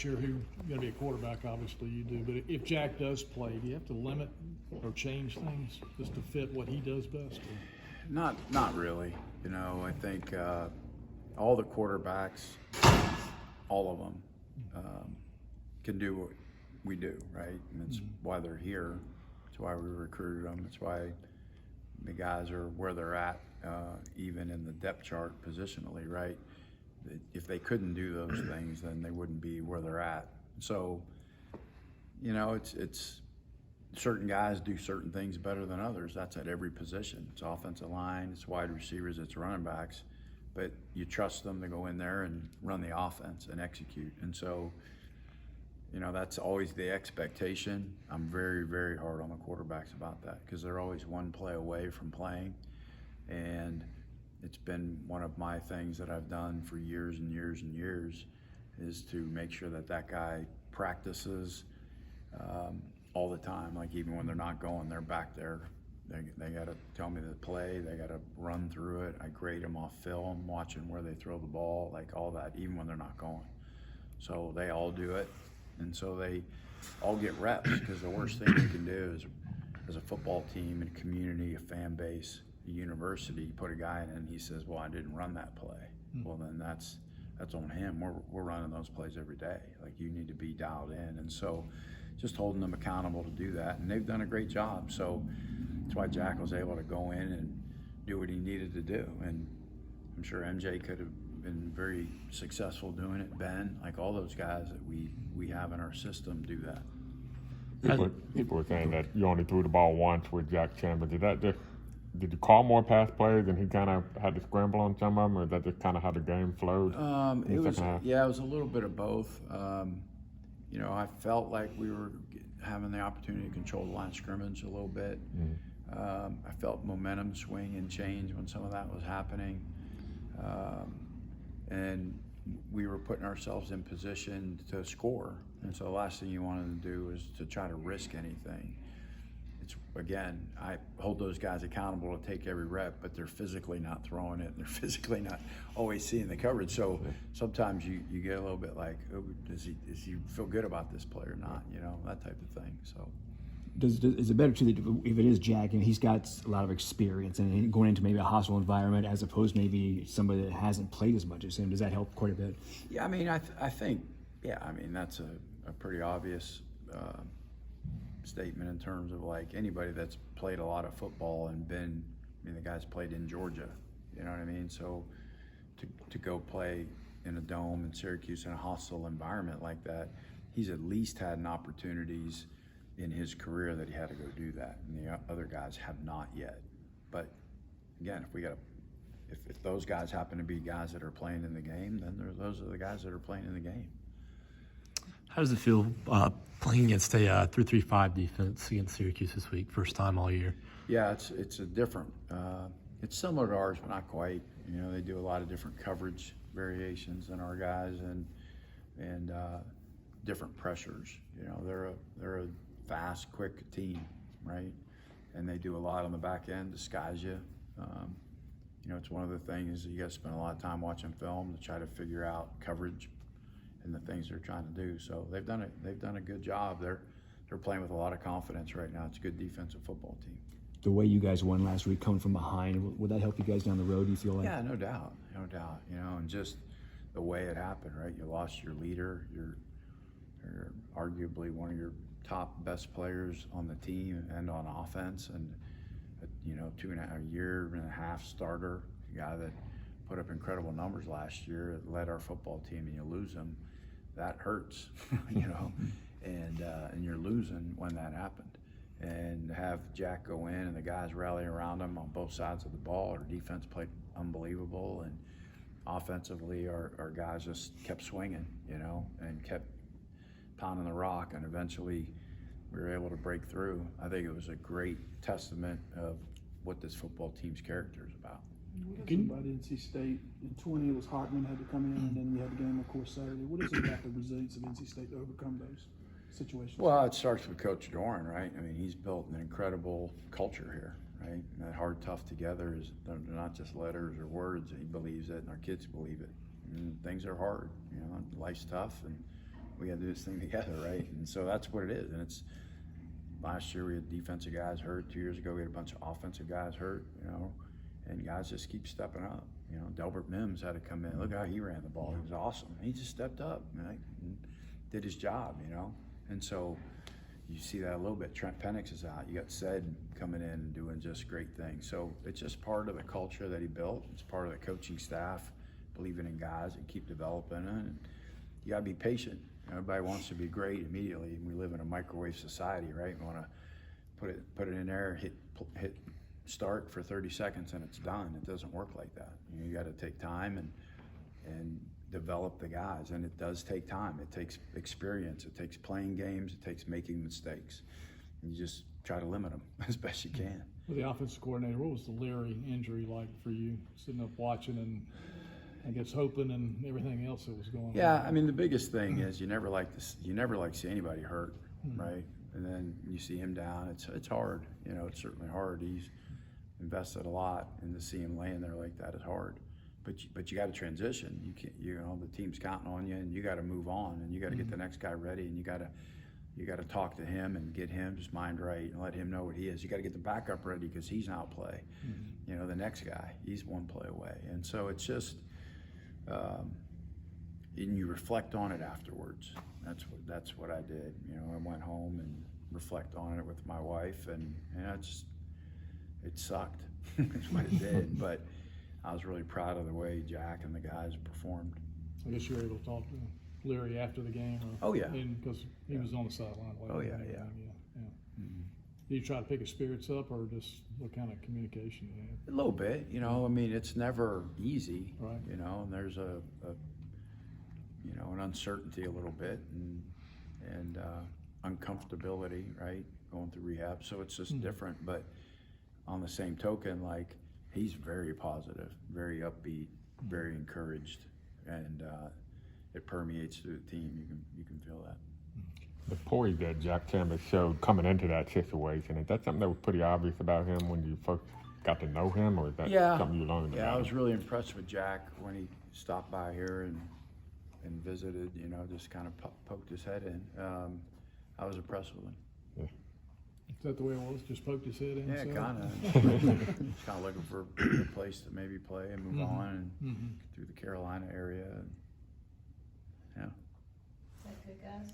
Sure, who's going to be a quarterback, obviously you do, but if Jack does play, do you have to limit or change things just to fit what he does best? Not really. You know, I think all the quarterbacks, all of them, can do what we do, right? And that's why they're here. That's why we recruited them. That's why the guys are where they're at, even in the depth chart positionally, right? If they couldn't do those things, then they wouldn't be where they're at. So, you know, it's certain guys do certain things better than others. That's at every position. It's offensive line, it's wide receivers, it's running backs. But you trust them to go in there and run the offense and execute. And so, you know, that's always the expectation. I'm very, very hard on the quarterbacks about that because they're always one play away from playing. And it's been one of my things that I've done for years and years and years is to make sure that that guy practices all the time. Like even when they're not going, they're back there. They got to tell me the play. They got to run through it. I grade them off film, watching where they throw the ball, like all that, even when they're not going. So they all do it. And so they all get reps because the worst thing you can do is, as a football team, a community, a fan base, a university, you put a guy in and he says, well, I didn't run that play. Well, then that's on him. We're running those plays every day. Like you need to be dialed in. And so just holding them accountable to do that. And they've done a great job. So that's why Jack was able to go in and do what he needed to do. And I'm sure MJ could have been very successful doing it. Ben, like all those guys that we have in our system do that. People were saying that you only threw the ball once with Jack Chamber. Did you call more pass plays and he kind of had to scramble on some of them, or is that just kind of how the game flowed? It was a little bit of both. You know, I felt like we were having the opportunity to control the line of scrimmage a little bit. I felt momentum swing and change when some of that was happening. And we were putting ourselves in position to score. And so the last thing you wanted to do is to try to risk anything. Again, I hold those guys accountable to take every rep, but they're physically not throwing it, and they're physically not always seeing the coverage. So sometimes you get a little bit like, oh, does he feel good about this play or not? You know, that type of thing. So is it better too that if it is Jack and he's got a lot of experience and going into maybe a hostile environment as opposed to maybe somebody that hasn't played as much as him? Does that help quite a bit? Yeah, I mean, I think, I mean, that's a pretty obvious statement in terms of like anybody that's played a lot of football and been, I mean, the guy's played in Georgia, you know what I mean? So to go play in a dome in Syracuse in a hostile environment like that, he's at least had opportunities in his career that he had to go do that, and the other guys have not yet. But again, if those guys happen to be guys that are playing in the game, then those are the guys that are playing in the game. How does it feel playing against a 3-3-5 defense against Syracuse this week, first time all year? Yeah, it's a different. It's similar to ours, but not quite. You know, they do a lot of different coverage variations than our guys, and different pressures. You know, they're a fast, quick team, right? And they do a lot on the back end, disguise you. You know, it's one of the things you got to spend a lot of time watching film to try to figure out coverage and the things they're trying to do. So they've done a good job. They're playing with a lot of confidence right now. It's a good defensive football team. The way you guys won last week, coming from behind, would that help you guys down the road, do you feel like? Yeah, no doubt. You know, and just the way it happened, right? You lost your leader, you're arguably one of your top best players on the team and on offense, and you know, a year and a half starter, a guy that put up incredible numbers last year, led our football team, and you lose him. That hurts, you know, and you're losing when that happened. And to have Jack go in and the guys rally around him on both sides of the ball, our defense played unbelievable, and offensively our guys just kept swinging, you know, and kept pounding the rock, and eventually we were able to break through. I think it was a great testament of what this football team's character is about. About NC State in 20, it was Hartman had to come in, and then we had the game, of course, Saturday. What is it about the resilience of NC State to overcome those situations? Well, it starts with Coach Doran, right? I mean, he's built an incredible culture here, right? And that hard, tough together is they're not just letters or words. He believes it, and our kids believe it. And things are hard, you know. Life's tough, and We got to do this thing together, right? And so that's what it is. And it's last year we had defensive guys hurt. 2 years ago we had a bunch of offensive guys hurt. And guys just keep stepping up. Delbert Mims had to come in. Look how he ran the ball. He was awesome. He just stepped up, right? And did his job. And so you see that a little bit. Trent Penix is out. You got Sed coming in and doing just great things. So it's just part of the culture that he built. It's part of the coaching staff believing in guys and keep developing it. And you got to be patient. Everybody wants to be great immediately, and we live in a microwave society, right? We want to put it in there, hit start for 30 seconds, and it's done. It doesn't work like that. You got to take time and develop the guys, and it does take time. It takes experience. It takes playing games. It takes making mistakes. You just try to limit them as best you can. With the offensive coordinator, what was the Leary injury like for you? Sitting up watching and I guess hoping and everything else that was going on. Yeah, I mean the biggest thing is you never like to see anybody hurt, right? And then you see him down. It's hard. It's certainly hard. He's invested a lot, and to see him laying there like that is hard. But you got to transition. You can't. The team's counting on you, and you got to move on, and you got to get the next guy ready, and you got to talk to him and get his mind right and let him know what he is. You got to get the backup ready because he's not play. The next guy, he's one play away, and so it's just. And you reflect on it afterwards. That's what I did. I went home and reflect on it with my wife, and it sucked. That's what it did. But I was really proud of the way Jack and the guys performed. I guess you were able to talk to Leary after the game. Oh yeah. Because he was on the sideline. Oh yeah. Did you try to pick his spirits up, or just what kind of communication you had? A little bit. I mean, it's never easy. Right. And there's an uncertainty a little bit and uncomfortability, right? Going through rehab, so it's just different. But on the same token, like he's very positive, very upbeat, very encouraged, and it permeates through the team. You can feel that. The poise that Jack Chambers showed coming into that situation, is that something that was pretty obvious about him when you first got to know him, or is that something you learned about Yeah, I was him? really impressed with Jack when he stopped by here and visited, just kind of poked his head in. I was impressed with him. Is that the way it was? Just poked his head in? Yeah, so? kind of. Just kind of looking for a place to maybe play and move on and through the Carolina area. Yeah. Is that good, guys?